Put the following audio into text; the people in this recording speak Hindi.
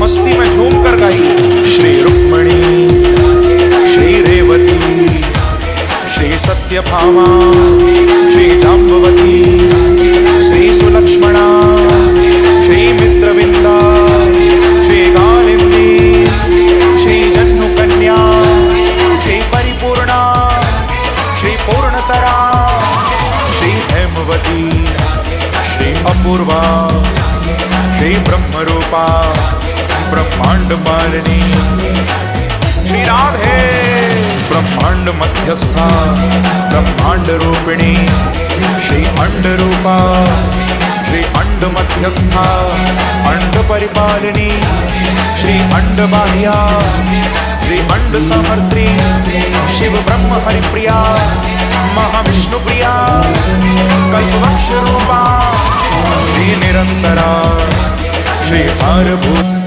मस्ती में झूम कर गाइए। श्री रुक्मणी, श्री रेवती, श्री सत्यभामा, श्री जाम्बवती, श्री सुलक्ष्मणा, श्री मित्रविंदा, श्री कालिंदी, श्री जन्नुकन्या, श्री परिपूर्णा, श्री पूर्णतरा, श्री हेमवती, श्री अपूर्वा, श्री ब्रह्मरूपा, ब्रह्मांड मालिनी, श्री राधे, ब्रह्मांड मध्यस्था, ब्रह्मांड रूपिणी, श्री अंड रूपा, श्री अंड मध्यस्था, अंड परिपालिनी, श्री अंड बाह्या, श्री अंड समर्त्री, शिव ब्रह्म हरिप्रिया, महाविष्णु प्रिया, कल्पवृक्ष रूपा, श्री निरंतरा, श्री सारभूत,